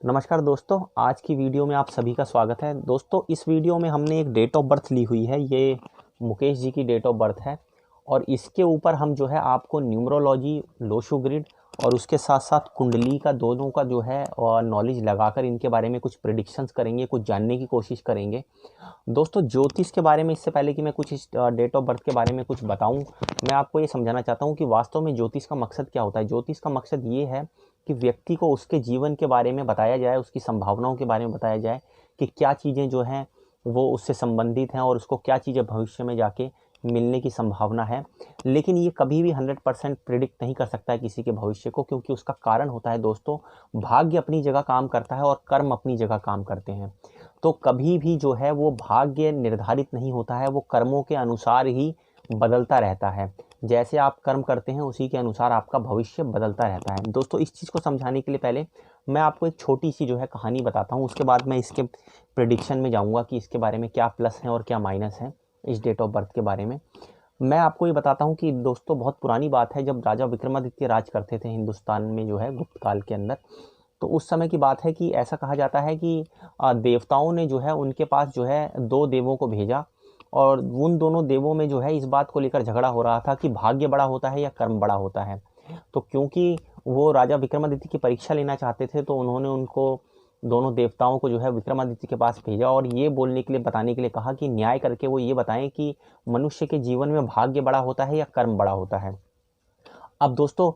नमस्कार दोस्तों, आज की वीडियो में आप सभी का स्वागत है। दोस्तों, इस वीडियो में हमने एक डेट ऑफ बर्थ ली हुई है। ये मुकेश जी की डेट ऑफ बर्थ है और इसके ऊपर हम जो है आपको न्यूमरोलॉजी, लोशो ग्रिड और उसके साथ साथ कुंडली का दोनों का जो है और नॉलेज लगाकर इनके बारे में कुछ प्रिडिक्शंस करेंगे, कुछ जानने की कोशिश करेंगे। दोस्तों, ज्योतिष के बारे में इससे पहले कि मैं कुछ इस डेट ऑफ बर्थ के बारे में कुछ बताऊं, मैं आपको ये समझाना चाहता हूं कि वास्तव में ज्योतिष का मकसद क्या होता है। ज्योतिष का मकसद ये है कि व्यक्ति को उसके जीवन के बारे में बताया जाए, उसकी संभावनाओं के बारे में बताया जाए कि क्या चीज़ें जो हैं वो उससे संबंधित हैं और उसको क्या चीज़ें भविष्य में जाके मिलने की संभावना है। लेकिन ये कभी भी 100% प्रिडिक्ट नहीं कर सकता है किसी के भविष्य को, क्योंकि उसका कारण होता है दोस्तों, भाग्य अपनी जगह काम करता है और कर्म अपनी जगह काम करते हैं। तो कभी भी जो है वो भाग्य निर्धारित नहीं होता है, वो कर्मों के अनुसार ही बदलता रहता है। जैसे आप कर्म करते हैं उसी के अनुसार आपका भविष्य बदलता रहता है। दोस्तों, इस चीज़ को समझाने के लिए पहले मैं आपको एक छोटी सी जो है कहानी बताता हूँ, उसके बाद मैं इसके प्रिडिक्शन में जाऊँगा कि इसके बारे में क्या प्लस हैं और क्या माइनस हैं इस डेट ऑफ बर्थ के बारे में। मैं आपको ये बताता हूँ कि दोस्तों, बहुत पुरानी बात है, जब राजा विक्रमादित्य राज करते थे हिंदुस्तान में जो है गुप्त काल के अंदर। तो उस समय की बात है कि ऐसा कहा जाता है कि देवताओं ने जो है उनके पास जो है दो देवों को भेजा और उन दोनों देवों में जो है इस बात को लेकर झगड़ा हो रहा था कि भाग्य बड़ा होता है या कर्म बड़ा होता है। तो क्योंकि वो राजा विक्रमादित्य की परीक्षा लेना चाहते थे, तो उन्होंने उनको दोनों देवताओं को जो है विक्रमादित्य के पास भेजा और ये बोलने के लिए, बताने के लिए कहा कि न्याय करके वो ये बताएं कि मनुष्य के जीवन में भाग्य बड़ा होता है या कर्म बड़ा होता है। अब दोस्तों,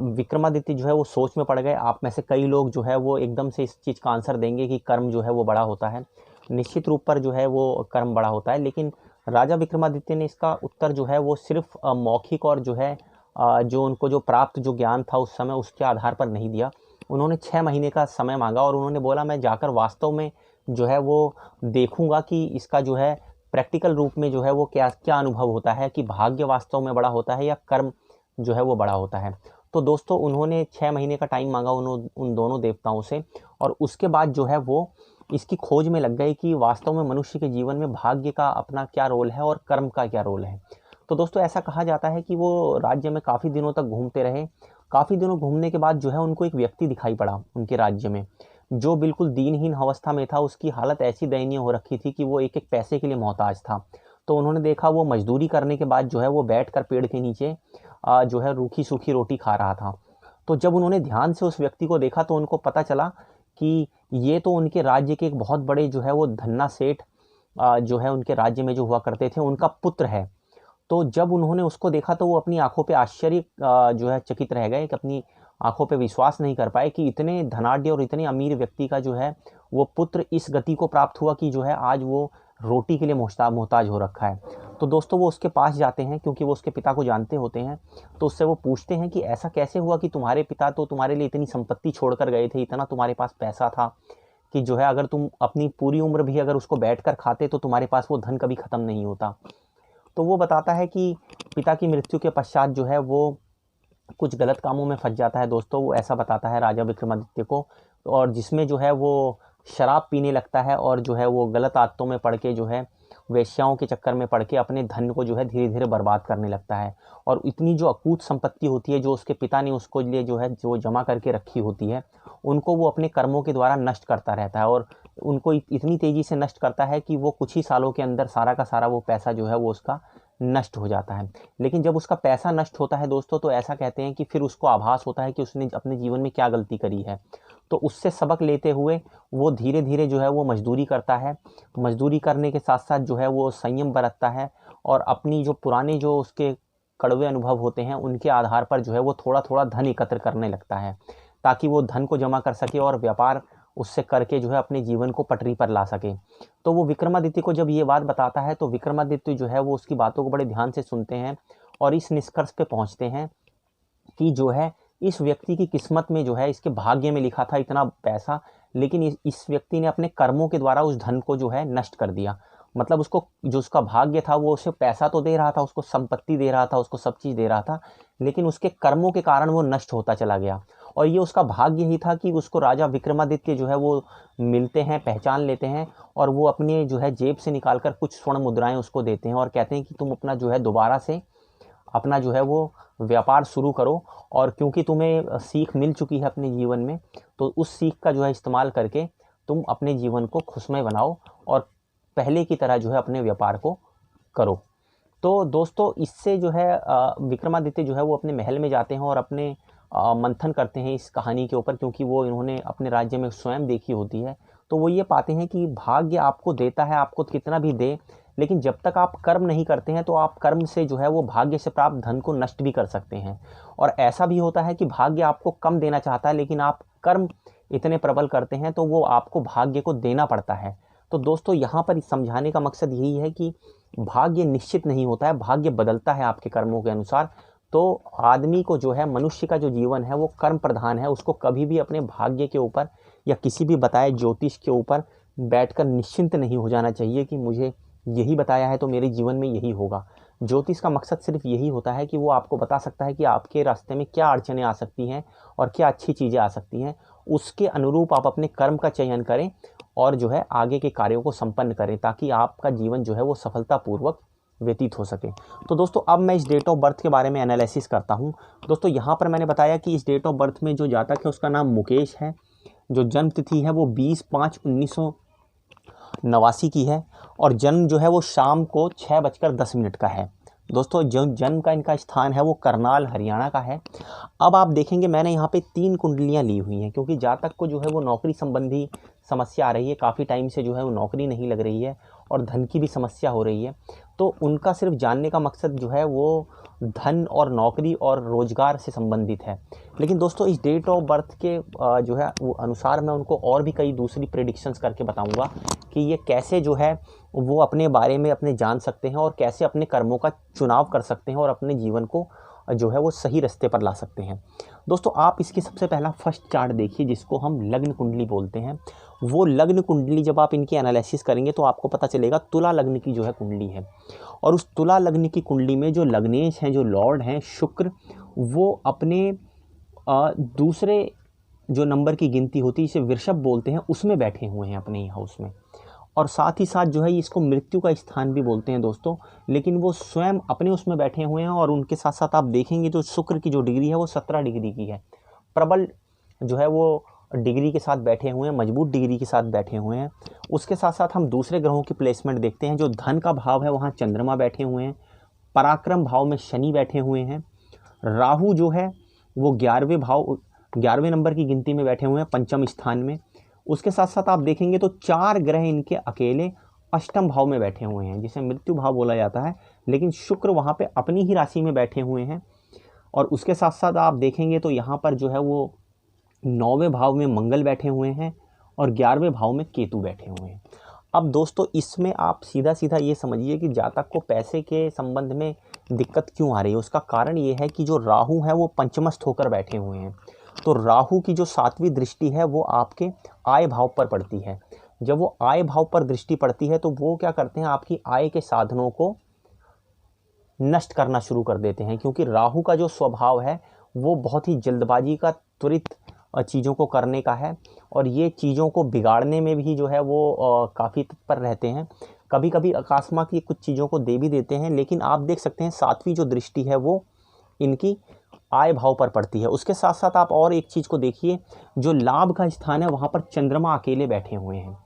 विक्रमादित्य जो है वो सोच में पड़ गए। आप में से कई लोग जो है वो एकदम से इस चीज़ का आंसर देंगे कि कर्म जो है वो बड़ा होता है, निश्चित रूप पर जो है वो कर्म बड़ा होता है। लेकिन राजा विक्रमादित्य ने इसका उत्तर जो है वो सिर्फ मौखिक और जो है जो उनको जो प्राप्त जो ज्ञान था उस समय, उसके आधार पर नहीं दिया। उन्होंने 6 महीने का समय मांगा और उन्होंने बोला मैं जाकर वास्तव में जो है वो देखूंगा कि इसका जो है प्रैक्टिकल रूप में जो है वो क्या क्या अनुभव होता है, कि भाग्य वास्तव में बड़ा होता है या कर्म जो है वो बड़ा होता है। तो दोस्तों, उन्होंने 6 महीने का टाइम मांगा उन दोनों देवताओं से और उसके बाद जो है वो इसकी खोज में लग गए कि वास्तव में मनुष्य के जीवन में भाग्य का अपना क्या रोल है और कर्म का क्या रोल है। तो दोस्तों, ऐसा कहा जाता है कि वो राज्य में काफ़ी दिनों तक घूमते रहे। काफ़ी दिनों घूमने के बाद जो है उनको एक व्यक्ति दिखाई पड़ा उनके राज्य में, जो बिल्कुल दीनहीन अवस्था में था। उसकी हालत ऐसी दयनीय हो रखी थी कि वो एक एक पैसे के लिए मोहताज था। तो उन्होंने देखा वो मजदूरी करने के बाद जो है वो बैठकर पेड़ के नीचे जो है रूखी सूखी रोटी खा रहा था। तो जब उन्होंने ध्यान से उस व्यक्ति को देखा तो उनको पता चला कि ये तो उनके राज्य के एक बहुत बड़े जो है वो धन्ना सेठ जो है उनके राज्य में जो हुआ करते थे, उनका पुत्र है। तो जब उन्होंने उसको देखा तो वो अपनी आंखों पे आश्चर्य जो है चकित रह गए, कि अपनी आंखों पे विश्वास नहीं कर पाए कि इतने धनाढ्य और इतने अमीर व्यक्ति का जो है वो पुत्र इस गति को प्राप्त हुआ कि जो है आज वो रोटी के लिए मोहताज हो रखा है। तो दोस्तों, वो उसके पास जाते हैं क्योंकि वो उसके पिता को जानते होते हैं। तो उससे वो पूछते हैं कि ऐसा कैसे हुआ कि तुम्हारे पिता तो तुम्हारे लिए इतनी संपत्ति छोड़कर गए थे, इतना तुम्हारे पास पैसा था कि जो है अगर तुम अपनी पूरी उम्र भी अगर उसको बैठकर खाते तो तुम्हारे पास वो धन कभी खत्म नहीं होता। तो वो बताता है कि पिता की मृत्यु के पश्चात जो है वो कुछ गलत कामों में फंस जाता है। दोस्तों, वो ऐसा बताता है राजा विक्रमादित्य को, और जिसमें जो है वो शराब पीने लगता है और जो है वो गलत आदतों में पड़ के जो है वेश्याओं के चक्कर में पड़ के अपने धन को जो है धीरे धीरे बर्बाद करने लगता है। और इतनी जो अकूत संपत्ति होती है जो उसके पिता ने उसको लिए जो है जो जमा करके रखी होती है, उनको वो अपने कर्मों के द्वारा नष्ट करता रहता है और उनको इतनी तेज़ी से नष्ट करता है कि वो कुछ ही सालों के अंदर सारा का सारा वो पैसा जो है वो उसका नष्ट हो जाता है। लेकिन जब उसका पैसा नष्ट होता है दोस्तों, तो ऐसा कहते हैं कि फिर उसको आभास होता है कि उसने अपने जीवन में क्या गलती करी है। तो उससे सबक लेते हुए वो धीरे धीरे जो है वो मजदूरी करता है। मजदूरी करने के साथ साथ जो है वो संयम बरतता है और अपनी जो पुराने जो उसके कड़वे अनुभव होते हैं उनके आधार पर जो है वो थोड़ा थोड़ा धन एकत्र करने लगता है, ताकि वो धन को जमा कर सके और व्यापार उससे करके जो है अपने जीवन को पटरी पर ला सके। तो वो विक्रमादित्य को जब ये बात बताता है तो विक्रमादित्य जो है वो उसकी बातों को बड़े ध्यान से सुनते हैं और इस निष्कर्ष पे पहुंचते हैं कि जो है इस व्यक्ति की किस्मत में जो है, इसके भाग्य में लिखा था इतना पैसा, लेकिन इस व्यक्ति ने अपने कर्मों के द्वारा उस धन को जो है नष्ट कर दिया। मतलब उसको जो उसका भाग्य था वो उसे पैसा तो दे रहा था, उसको संपत्ति दे रहा था, उसको सब चीज़ दे रहा था, लेकिन उसके कर्मों के कारण वो नष्ट होता चला गया। और ये उसका भाग्य ही था कि उसको राजा विक्रमादित्य जो है वो मिलते हैं, पहचान लेते हैं और वो अपने जो है जेब से निकाल कर कुछ स्वर्ण मुद्राएं उसको देते हैं और कहते हैं कि तुम अपना जो है दोबारा से अपना जो है वो व्यापार शुरू करो, और क्योंकि तुम्हें सीख मिल चुकी है अपने जीवन में, तो उस सीख का जो है इस्तेमाल करके तुम अपने जीवन को खुशमय बनाओ और पहले की तरह जो है अपने व्यापार को करो। तो दोस्तों इससे जो है विक्रमादित्य जो है वो अपने महल में जाते हैं और अपने मंथन करते हैं इस कहानी के ऊपर, क्योंकि वो इन्होंने अपने राज्य में स्वयं देखी होती है। तो वो ये पाते हैं कि भाग्य आपको देता है, आपको कितना भी दे, लेकिन जब तक आप कर्म नहीं करते हैं तो आप कर्म से जो है वो भाग्य से प्राप्त धन को नष्ट भी कर सकते हैं। और ऐसा भी होता है कि भाग्य आपको कम देना चाहता है, लेकिन आप कर्म इतने प्रबल करते हैं तो वो आपको भाग्य को देना पड़ता है। तो दोस्तों यहाँ पर समझाने का मकसद यही है कि भाग्य निश्चित नहीं होता है, भाग्य बदलता है आपके कर्मों के अनुसार। तो आदमी को जो है, मनुष्य का जो जीवन है वो कर्म प्रधान है, उसको कभी भी अपने भाग्य के ऊपर या किसी भी बताए ज्योतिष के ऊपर बैठकर निश्चिंत नहीं हो जाना चाहिए कि मुझे यही बताया है तो मेरे जीवन में यही होगा। ज्योतिष का मकसद सिर्फ यही होता है कि वो आपको बता सकता है कि आपके रास्ते में क्या अड़चनें आ सकती हैं और क्या अच्छी चीज़ें आ सकती हैं। उसके अनुरूप आप अपने कर्म का चयन करें और जो है आगे के कार्यों को संपन्न करें, ताकि आपका जीवन जो है वो सफलतापूर्वक व्यतीत हो सके। तो दोस्तों अब मैं इस डेट ऑफ बर्थ के बारे में एनालिसिस करता हूँ। दोस्तों यहाँ पर मैंने बताया कि इस डेट ऑफ बर्थ में जो जातक है उसका नाम मुकेश है, जो जन्म तिथि है वो 20/5/1989 की है और जन्म जो है वो शाम को 6:10 का है। दोस्तों जो जन्म का इनका स्थान है वो करनाल हरियाणा का है। अब आप देखेंगे मैंने यहाँ पे 3 कुंडलियाँ ली हुई हैं, क्योंकि जातक को जो है वो नौकरी संबंधी समस्या आ रही है, काफ़ी टाइम से जो है वो नौकरी नहीं लग रही है और धन की भी समस्या हो रही है। तो उनका सिर्फ जानने का मकसद जो है वो धन और नौकरी और रोजगार से संबंधित है। लेकिन दोस्तों इस डेट ऑफ बर्थ के जो है वो अनुसार मैं उनको और भी कई दूसरी प्रेडिक्शंस करके बताऊंगा कि ये कैसे जो है वो अपने बारे में अपने जान सकते हैं और कैसे अपने कर्मों का चुनाव कर सकते हैं और अपने जीवन को जो है वो सही रास्ते पर ला सकते हैं। दोस्तों आप इसकी सबसे पहला फर्स्ट चार्ट देखिए, जिसको हम लग्न कुंडली बोलते हैं। वो लग्न कुंडली जब आप इनकी एनालिसिस करेंगे तो आपको पता चलेगा तुला लग्न की जो है कुंडली है, और उस तुला लग्न की कुंडली में जो लग्नेश हैं, जो लॉर्ड हैं शुक्र, वो अपने दूसरे जो नंबर की गिनती होती है, इसे वृषभ बोलते हैं, उसमें बैठे हुए हैं अपने ही हाउस में। और साथ ही साथ जो है इसको मृत्यु का स्थान भी बोलते हैं दोस्तों, लेकिन वो स्वयं अपने उसमें बैठे हुए हैं। और उनके साथ साथ आप देखेंगे तो शुक्र की जो डिग्री है वो 17 डिग्री की है, प्रबल जो है वो डिग्री के साथ बैठे हुए हैं, मजबूत डिग्री के साथ बैठे हुए हैं। उसके साथ साथ हम दूसरे ग्रहों की प्लेसमेंट देखते हैं। जो धन का भाव है वहाँ चंद्रमा बैठे हुए हैं, पराक्रम भाव में शनि बैठे हुए हैं, राहु जो है वो 11वें नंबर की गिनती में बैठे हुए हैं, पंचम स्थान में। उसके साथ साथ आप देखेंगे तो 4 ग्रह इनके अकेले अष्टम भाव में बैठे हुए हैं, जिसे मृत्यु भाव बोला जाता है, लेकिन शुक्र वहाँ पे अपनी ही राशि में बैठे हुए हैं। और उसके साथ साथ आप देखेंगे तो यहाँ पर जो है वो 9वें भाव में मंगल बैठे हुए हैं और 11वें भाव में केतु बैठे हुए हैं। अब दोस्तों इसमें आप सीधा सीधा ये समझिए कि जातक को पैसे के संबंध में दिक्कत क्यों आ रही है। उसका कारण ये है कि जो राहु है वो पंचमस्थ होकर बैठे हुए हैं। तो राहु की जो 7वीं दृष्टि है वो आपके आय भाव पर पड़ती है। जब वो आय भाव पर दृष्टि पड़ती है तो वो क्या करते हैं, आपकी आय के साधनों को नष्ट करना शुरू कर देते हैं, क्योंकि राहु का जो स्वभाव है वो बहुत ही जल्दबाजी का, त्वरित चीज़ों को करने का है, और ये चीज़ों को बिगाड़ने में भी जो है वो काफ़ी तत्पर रहते हैं। कभी कभी अकस्मात ये कुछ चीज़ों को दे भी देते हैं, लेकिन आप देख सकते हैं 7वीं जो दृष्टि है वो इनकी आय भाव पर पड़ती है। उसके साथ साथ आप और एक चीज़ को देखिए, जो लाभ का स्थान है वहाँ पर चंद्रमा अकेले बैठे हुए हैं।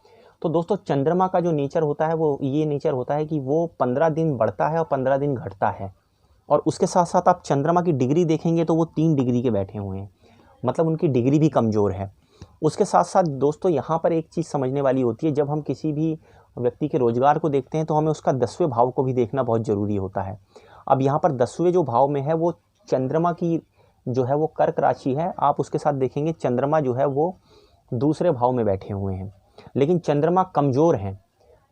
तो दोस्तों चंद्रमा का जो नेचर होता है वो ये नेचर होता है कि वो 15 दिन बढ़ता है और 15 दिन घटता है। और उसके साथ साथ आप चंद्रमा की डिग्री देखेंगे तो वो 3 डिग्री के बैठे हुए हैं, मतलब उनकी डिग्री भी कमज़ोर है। उसके साथ साथ दोस्तों यहाँ पर एक चीज़ समझने वाली होती है, जब हम किसी भी व्यक्ति के रोजगार को देखते हैं तो हमें उसका 10वें भाव को भी देखना बहुत ज़रूरी होता है। अब यहाँ पर 10वें जो भाव में है वो चंद्रमा की जो है वो कर्क राशि है। आप उसके साथ देखेंगे चंद्रमा जो है वो दूसरे भाव में बैठे हुए हैं, लेकिन चंद्रमा कमज़ोर हैं।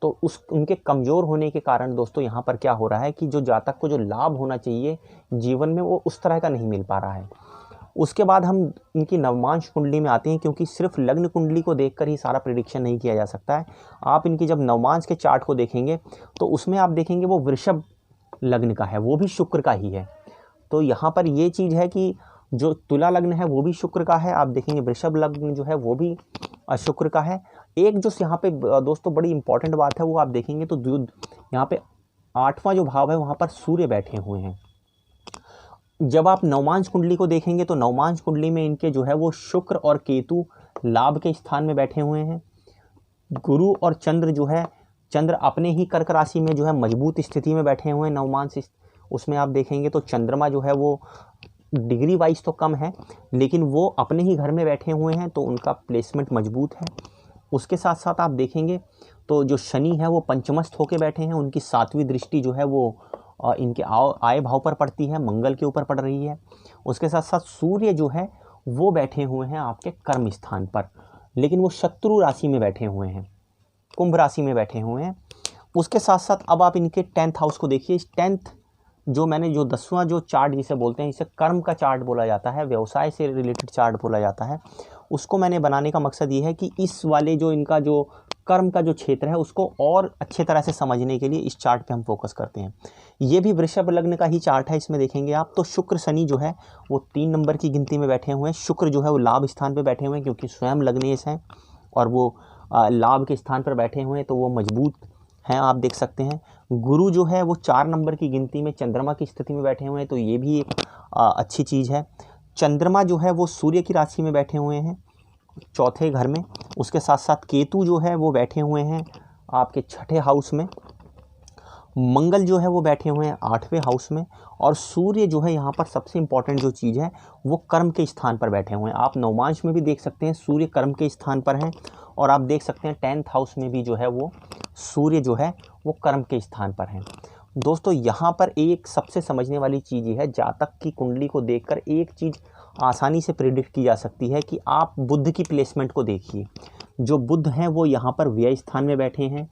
तो उनके कमज़ोर होने के कारण दोस्तों यहाँ पर क्या हो रहा है कि जो जातक को जो लाभ होना चाहिए जीवन में वो उस तरह का नहीं मिल पा रहा है। उसके बाद हम इनकी नवमांश कुंडली में आते हैं, क्योंकि सिर्फ लग्न कुंडली को देखकर ही सारा प्रेडिक्शन नहीं किया जा सकता है। आप इनकी जब नवमांश के चार्ट को देखेंगे तो उसमें आप देखेंगे वो वृषभ लग्न का है, वो भी शुक्र का ही है। तो यहाँ पर ये चीज़ है कि जो तुला लग्न है वो भी शुक्र का है, आप देखेंगे वृषभ लग्न जो है वो भी शुक्र का है। एक जो यहाँ पे दोस्तों बड़ी इंपॉर्टेंट बात है वो आप देखेंगे तो यहाँ पे 8वां जो भाव है वहाँ पर सूर्य बैठे हुए हैं। जब आप नवमांश कुंडली को देखेंगे तो नवमांश कुंडली में इनके जो है वो शुक्र और केतु लाभ के स्थान में बैठे हुए हैं। गुरु और चंद्र जो है, चंद्र अपने ही कर्क राशि में जो है मजबूत स्थिति में बैठे हुए हैं नवमांश। उसमें आप देखेंगे तो चंद्रमा जो है वो डिग्री वाइज तो कम है, लेकिन वो अपने ही घर में बैठे हुए हैं, तो उनका प्लेसमेंट मजबूत है। उसके साथ साथ आप देखेंगे तो जो शनि है वो पंचमस्थ होके बैठे हैं, उनकी 7वीं दृष्टि जो है वो इनके आय भाव पर पड़ती है, मंगल के ऊपर पड़ रही है। उसके साथ साथ सूर्य जो है वो बैठे हुए हैं आपके कर्म स्थान पर, लेकिन वो शत्रु राशि में बैठे हुए हैं, कुंभ राशि में बैठे हुए हैं। उसके साथ साथ अब आप इनके 10th हाउस को देखिए। इस 10th जो मैंने जो 10वां जो चार्ट जिसे बोलते हैं, इसे कर्म का चार्ट बोला जाता है, व्यवसाय से रिलेटेड चार्ट बोला जाता है। उसको मैंने बनाने का मकसद ये है कि इस वाले जो इनका जो कर्म का जो क्षेत्र है उसको और अच्छे तरह से समझने के लिए इस चार्ट पे हम फोकस करते हैं। ये भी वृषभ लग्न का ही चार्ट है। इसमें देखेंगे आप तो शुक्र शनि जो है वो 3 नंबर की गिनती में बैठे हुए हैं। शुक्र जो है वो लाभ स्थान पे बैठे हुए हैं, क्योंकि स्वयं लग्नेश हैं और वो लाभ के स्थान पर बैठे हुए हैं, तो वो मजबूत हैं, आप देख सकते हैं। गुरु जो है वो 4 नंबर की गिनती में चंद्रमा की स्थिति में बैठे हुए हैं, तो ये भी एक अच्छी चीज़ है। चंद्रमा जो है वो सूर्य की राशि में बैठे हुए हैं, 4थे घर में। उसके साथ साथ केतु जो है वो बैठे हुए हैं आपके 6ठे हाउस में। मंगल जो है वो बैठे हुए हैं 8वें हाउस में। और सूर्य जो है यहाँ पर सबसे इम्पॉर्टेंट जो चीज़ है वो कर्म के स्थान पर बैठे हुए हैं। आप नवमांश में भी देख सकते हैं सूर्य कर्म के स्थान पर हैं, और आप देख सकते हैं 10th हाउस में भी जो है वो सूर्य जो है वो कर्म के स्थान पर हैं। दोस्तों यहाँ पर एक सबसे समझने वाली चीज़ ये है, जातक की कुंडली को देखकर एक चीज़ आसानी से प्रिडिक्ट की जा सकती है कि आप बुध की प्लेसमेंट को देखिए। जो बुध हैं वो यहाँ पर व्यय स्थान में बैठे हैं,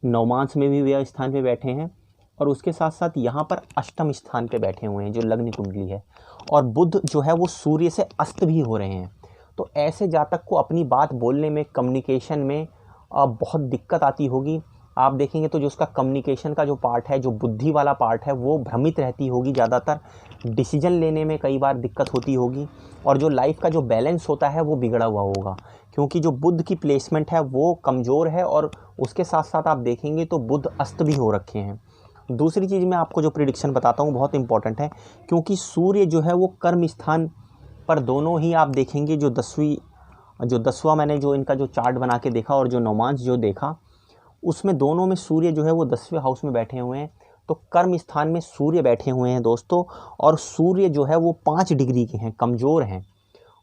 नवमांश में भी व्यय स्थान पे बैठे हैं, और उसके साथ साथ यहाँ पर अष्टम स्थान पे बैठे हुए हैं जो लग्न कुंडली है। और बुध जो है वो सूर्य से अस्त भी हो रहे हैं। तो ऐसे जातक को अपनी बात बोलने में, कम्युनिकेशन में बहुत दिक्कत आती होगी। आप देखेंगे तो जो उसका कम्युनिकेशन का जो पार्ट है, जो बुद्धि वाला पार्ट है, वो भ्रमित रहती होगी ज़्यादातर। डिसीजन लेने में कई बार दिक्कत होती होगी, और जो लाइफ का जो बैलेंस होता है वो बिगड़ा हुआ होगा, क्योंकि जो बुध की प्लेसमेंट है वो कमज़ोर है, और उसके साथ साथ आप देखेंगे तो बुध अस्त भी हो रखे हैं। दूसरी चीज़ मैं आपको जो प्रिडिक्शन बताता हूँ बहुत इंपॉर्टेंट है, क्योंकि सूर्य जो है वो कर्म स्थान पर दोनों ही आप देखेंगे। जो 10वां मैंने जो इनका जो चार्ट बना के देखा और जो नवमांश जो देखा, उसमें दोनों में सूर्य जो है वो 10वें हाउस में बैठे हुए हैं। तो कर्म स्थान में सूर्य बैठे हुए हैं दोस्तों, और सूर्य जो है वो 5 डिग्री के हैं, कमज़ोर हैं।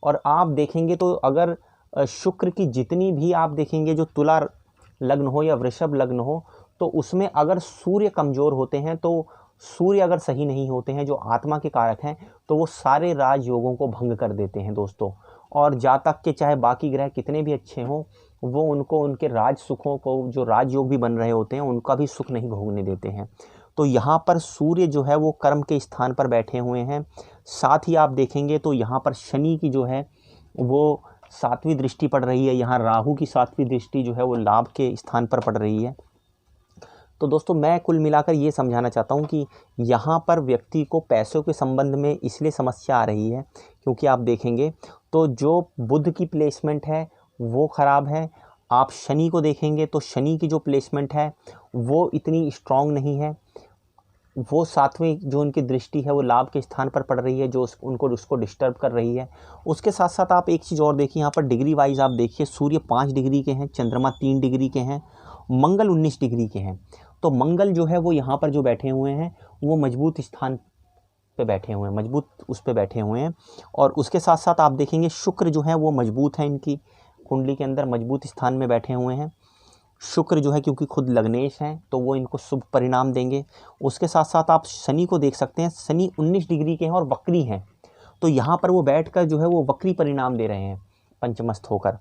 और आप देखेंगे तो अगर शुक्र की जितनी भी आप देखेंगे जो तुला लग्न हो या वृषभ लग्न हो, तो उसमें अगर सूर्य कमज़ोर होते हैं, तो सूर्य अगर सही नहीं होते हैं जो आत्मा के कारक हैं, तो वो सारे राजयोगों को भंग कर देते हैं दोस्तों। और जातक के चाहे बाकी ग्रह कितने भी अच्छे हों, वो उनको उनके राज सुखों को, जो राजयोग भी बन रहे होते हैं, उनका भी सुख नहीं भोगने देते हैं। तो यहाँ पर सूर्य जो है वो कर्म के स्थान पर बैठे हुए हैं। साथ ही आप देखेंगे तो यहाँ पर शनि की जो है वो 7वीं दृष्टि पड़ रही है। यहाँ राहु की 7वीं दृष्टि जो है वो लाभ के स्थान पर पड़ रही है। तो दोस्तों मैं कुल मिलाकर ये समझाना चाहता हूँ कि यहाँ पर व्यक्ति को पैसों के संबंध में इसलिए समस्या आ रही है, क्योंकि आप देखेंगे तो जो बुध की प्लेसमेंट है वो ख़राब है। आप शनि को देखेंगे तो शनि की जो प्लेसमेंट है वो इतनी स्ट्रॉन्ग नहीं है। वो 7वीं जो उनकी दृष्टि है वो लाभ के स्थान पर पड़ रही है, जो उसको डिस्टर्ब कर रही है। उसके साथ साथ आप एक चीज़ और देखिए, यहाँ पर डिग्री वाइज आप देखिए, सूर्य 5 डिग्री के हैं, चंद्रमा 3 डिग्री के हैं, मंगल 19 डिग्री के हैं। तो मंगल जो है वो यहाँ पर जो बैठे हुए हैं वो मजबूत स्थान पे बैठे हुए हैं, मजबूत उस पे बैठे हुए हैं। और उसके साथ साथ आप देखेंगे शुक्र जो है वो मजबूत है, इनकी कुंडली के अंदर मजबूत स्थान में बैठे हुए हैं। शुक्र जो है क्योंकि खुद लग्नेश हैं तो वो इनको शुभ परिणाम देंगे। उसके साथ साथ आप शनि को देख सकते हैं, शनि 19 डिग्री के हैं और वक्री हैं। तो यहाँ पर वो बैठकर जो है वो वक्री परिणाम दे रहे हैं पंचमस्थ होकर।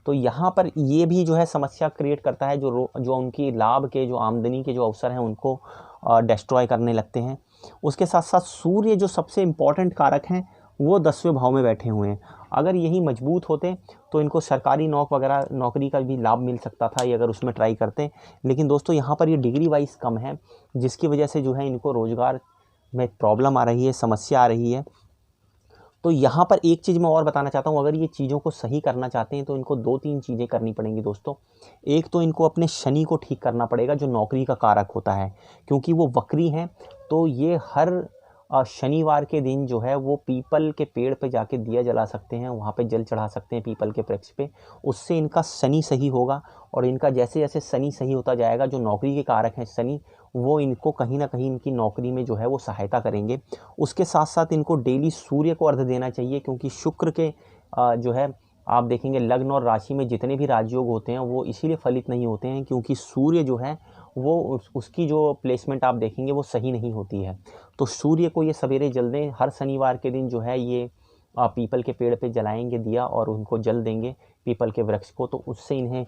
तो यहाँ पर ये भी जो है समस्या क्रिएट करता है, जो उनकी लाभ के, जो आमदनी के जो अवसर हैं उनको डिस्ट्रॉय करने लगते हैं। उसके साथ साथ सूर्य जो सबसे इम्पॉर्टेंट कारक हैं वो 10वें भाव में बैठे हुए हैं। अगर यही मजबूत होते तो इनको सरकारी नौकरी का भी लाभ मिल सकता था, ये अगर उसमें ट्राई करते। लेकिन दोस्तों यहाँ पर ये डिग्री वाइज कम है, जिसकी वजह से जो है इनको रोज़गार में प्रॉब्लम आ रही है, समस्या आ रही है। तो यहाँ पर एक चीज़ मैं और बताना चाहता हूँ, अगर ये चीज़ों को सही करना चाहते हैं तो इनको 2-3 चीज़ें करनी पड़ेंगी दोस्तों। एक तो इनको अपने शनि को ठीक करना पड़ेगा, जो नौकरी का कारक होता है, क्योंकि वो वक्री हैं। तो ये हर शनिवार के दिन जो है वो पीपल के पेड़ पे जाके दिया जला सकते हैं, वहाँ पे जल चढ़ा सकते हैं पीपल के वृक्ष पे। उससे इनका शनि सही होगा और इनका जैसे जैसे शनि सही होता जाएगा, जो नौकरी के कारक हैं शनि, वो इनको कहीं ना कहीं इनकी नौकरी में जो है वो सहायता करेंगे। उसके साथ साथ इनको डेली सूर्य को अर्घ देना चाहिए, क्योंकि शुक्र के जो है आप देखेंगे लग्न और राशि में जितने भी राजयोग होते हैं वो इसीलिए फलित नहीं होते हैं क्योंकि सूर्य जो है वो उसकी जो प्लेसमेंट आप देखेंगे वो सही नहीं होती है। तो सूर्य को ये सवेरे जल दें, हर शनिवार के दिन जो है ये पीपल के पेड़ पे जलाएंगे दिया और उनको जल देंगे पीपल के वृक्ष को, तो उससे इन्हें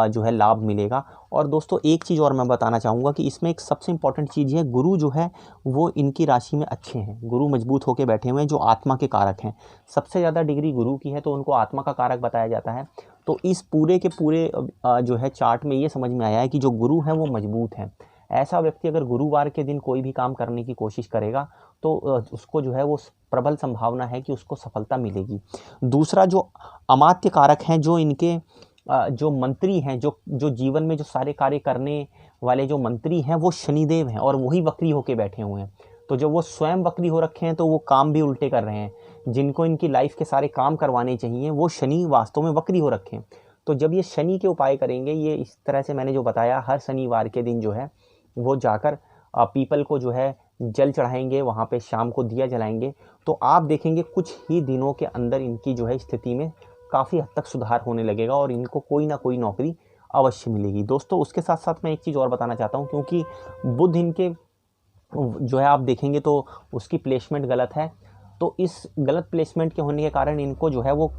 जो है लाभ मिलेगा। और दोस्तों एक चीज़ और मैं बताना चाहूँगा कि इसमें एक सबसे इम्पॉर्टेंट चीज़ है, गुरु जो है वो इनकी राशि में अच्छे हैं, गुरु मजबूत होकर बैठे हुए हैं जो आत्मा के कारक हैं। सबसे ज़्यादा डिग्री गुरु की है तो उनको आत्मा का कारक बताया जाता है। तो इस पूरे के पूरे जो है चार्ट में ये समझ में आया है कि जो गुरु हैं वो मजबूत हैं। ऐसा व्यक्ति अगर गुरुवार के दिन कोई भी काम करने की कोशिश करेगा तो उसको जो है वो प्रबल संभावना है कि उसको सफलता मिलेगी। दूसरा जो अमात्य कारक हैं, जो इनके जो मंत्री हैं, जो जीवन में जो सारे कार्य करने वाले जो मंत्री हैं वो शनिदेव हैं और वही वक्री होके बैठे हुए हैं। तो जब वो स्वयं वक्री हो रखे हैं तो वो काम भी उल्टे कर रहे हैं। जिनको इनकी लाइफ के सारे काम करवाने चाहिए वो शनि वास्तव में वक्री हो रखे हैं। तो जब ये शनि के उपाय करेंगे, ये इस तरह से मैंने जो बताया, हर शनिवार के दिन जो है वो जाकर पीपल को जो है जल चढ़ाएंगे, वहाँ पे शाम को दिया जलाएंगे, तो आप देखेंगे कुछ ही दिनों के अंदर इनकी जो है स्थिति में काफ़ी हद तक सुधार होने लगेगा और इनको कोई ना कोई नौकरी अवश्य मिलेगी। दोस्तों उसके साथ साथ मैं एक चीज़ और बताना चाहता हूँ, क्योंकि बुध इनके जो है आप देखेंगे तो उसकी प्लेसमेंट गलत है। तो इस गलत प्लेसमेंट के होने के कारण इनको जो है वो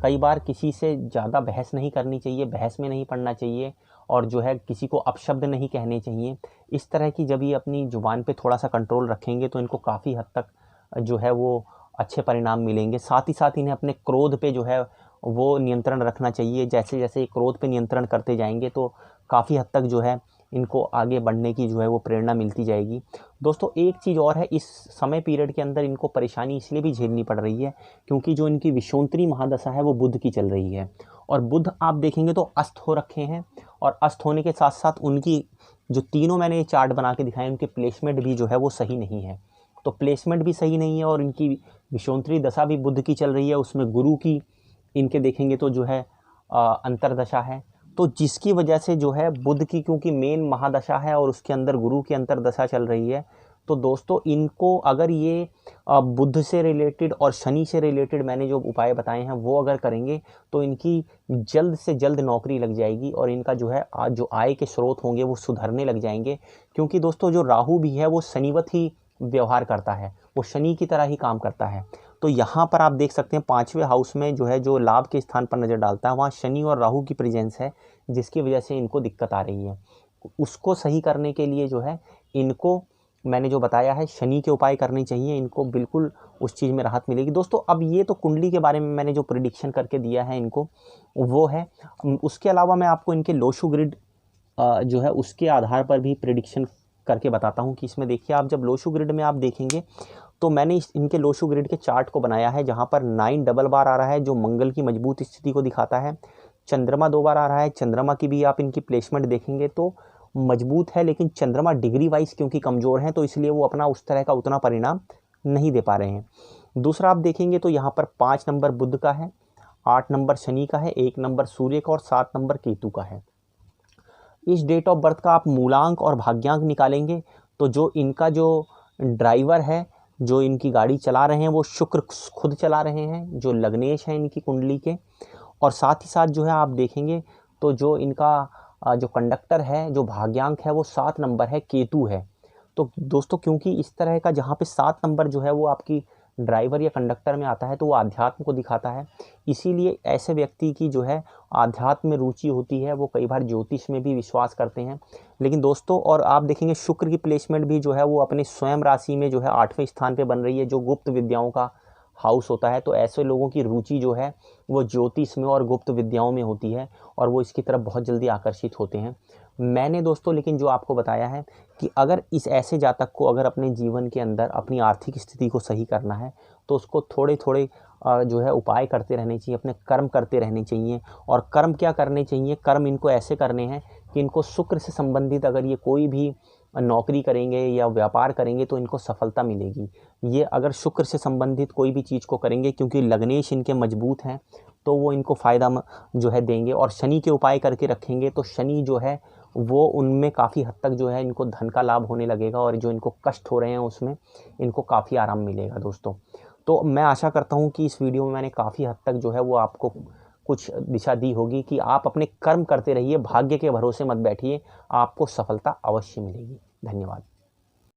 कई बार किसी से ज़्यादा बहस नहीं करनी चाहिए, बहस में नहीं पड़ना चाहिए और जो है किसी को अपशब्द नहीं कहने चाहिए। इस तरह की जब ये अपनी ज़ुबान पे थोड़ा सा कंट्रोल रखेंगे तो इनको काफ़ी हद तक जो है वो अच्छे परिणाम मिलेंगे। साथ ही साथ इन्हें अपने क्रोध पे जो है वो नियंत्रण रखना चाहिए। जैसे जैसे क्रोध पे नियंत्रण करते जाएंगे तो काफ़ी हद तक जो है इनको आगे बढ़ने की जो है वो प्रेरणा मिलती जाएगी। दोस्तों एक चीज़ और है, इस समय पीरियड के अंदर इनको परेशानी इसलिए भी झेलनी पड़ रही है क्योंकि जो इनकी विषोंतरी महादशा है वो बुध की चल रही है और बुध आप देखेंगे तो अस्त हो रखे हैं और अस्त होने के साथ साथ उनकी जो तीनों मैंने ये चार्ट बना के दिखाए उनके प्लेसमेंट भी जो है वो सही नहीं है। तो प्लेसमेंट भी सही नहीं है और इनकी विषोंतरी दशा भी बुध की चल रही है, उसमें गुरु की इनके देखेंगे तो जो है अंतरदशा है। तो जिसकी वजह से जो है बुध की क्योंकि मेन महादशा है और उसके अंदर गुरु की अंतरदशा चल रही है, तो दोस्तों इनको अगर ये बुध से रिलेटेड और शनि से रिलेटेड मैंने जो उपाय बताए हैं वो अगर करेंगे तो इनकी जल्द से जल्द नौकरी लग जाएगी और इनका जो है जो आय के स्रोत होंगे वो सुधरने लग जाएंगे। क्योंकि दोस्तों जो राहु भी है वो शनिवत ही व्यवहार करता है, वो शनि की तरह ही काम करता है। तो यहाँ पर आप देख सकते हैं 5वें हाउस में जो है जो लाभ के स्थान पर नज़र डालता है वहाँ शनि और राहु की प्रेजेंस है, जिसकी वजह से इनको दिक्कत आ रही है। उसको सही करने के लिए जो है इनको मैंने जो बताया है शनि के उपाय करने चाहिए, इनको बिल्कुल उस चीज़ में राहत मिलेगी। दोस्तों अब ये तो कुंडली के बारे में मैंने जो प्रिडिक्शन करके दिया है इनको वो है। उसके अलावा मैं आपको इनके लोशु ग्रिड जो है उसके आधार पर भी प्रिडिक्शन करके बताता हूँ कि इसमें देखिए आप जब लोशु ग्रिड में आप देखेंगे तो मैंने इनके लोशु ग्रिड के चार्ट को बनाया है जहाँ पर 9 डबल बार आ रहा है जो मंगल की मजबूत स्थिति को दिखाता है। चंद्रमा 2 बार आ रहा है, चंद्रमा की भी आप इनकी प्लेसमेंट देखेंगे तो मजबूत है, लेकिन चंद्रमा डिग्री वाइज क्योंकि कमज़ोर हैं तो इसलिए वो अपना उस तरह का उतना परिणाम नहीं दे पा रहे हैं। दूसरा आप देखेंगे तो यहाँ पर 5 नंबर बुध का है, 8 नंबर शनि का है, 1 नंबर सूर्य का और 7 नंबर केतु का है। इस डेट ऑफ बर्थ का आप मूलांक और भाग्यांक निकालेंगे तो जो इनका जो ड्राइवर है, जो इनकी गाड़ी चला रहे हैं वो शुक्र खुद चला रहे हैं, जो लग्नेश हैं इनकी कुंडली के। और साथ ही साथ जो है आप देखेंगे तो जो इनका जो कंडक्टर है, जो भाग्यांक है वो 7 नंबर है, केतु है। तो दोस्तों क्योंकि इस तरह का जहाँ पे 7 नंबर जो है वो आपकी ड्राइवर या कंडक्टर में आता है तो वो आध्यात्म को दिखाता है, इसीलिए ऐसे व्यक्ति की जो है आध्यात्म में रुचि होती है, वो कई बार ज्योतिष में भी विश्वास करते हैं। लेकिन दोस्तों और आप देखेंगे शुक्र की प्लेसमेंट भी जो है वो अपने स्वयं राशि में जो है 8वें स्थान पे बन रही है, जो गुप्त विद्याओं का हाउस होता है। तो ऐसे लोगों की रुचि जो है वो ज्योतिष में और गुप्त विद्याओं में होती है और वो इसकी तरफ बहुत जल्दी आकर्षित होते हैं। मैंने दोस्तों लेकिन जो आपको बताया है कि अगर इस ऐसे जातक को अगर अपने जीवन के अंदर अपनी आर्थिक स्थिति को सही करना है तो उसको थोड़े थोड़े जो है उपाय करते रहने चाहिए, अपने कर्म करते रहने चाहिए। और कर्म क्या करने चाहिए, कर्म इनको ऐसे करने हैं कि इनको शुक्र से संबंधित अगर ये कोई भी नौकरी करेंगे या व्यापार करेंगे तो इनको सफलता मिलेगी। ये अगर शुक्र से संबंधित कोई भी चीज़ को करेंगे, क्योंकि लग्नेश इनके मजबूत हैं, तो वो इनको फ़ायदा जो है देंगे। और शनि के उपाय करके रखेंगे तो शनि जो है वो उनमें काफ़ी हद तक जो है इनको धन का लाभ होने लगेगा, और जो इनको कष्ट हो रहे हैं उसमें इनको काफ़ी आराम मिलेगा दोस्तों। तो मैं आशा करता हूँ कि इस वीडियो में मैंने काफ़ी हद तक जो है वो आपको कुछ दिशा दी होगी कि आप अपने कर्म करते रहिए, भाग्य के भरोसे मत बैठिए, आपको सफलता अवश्य मिलेगी। धन्यवाद।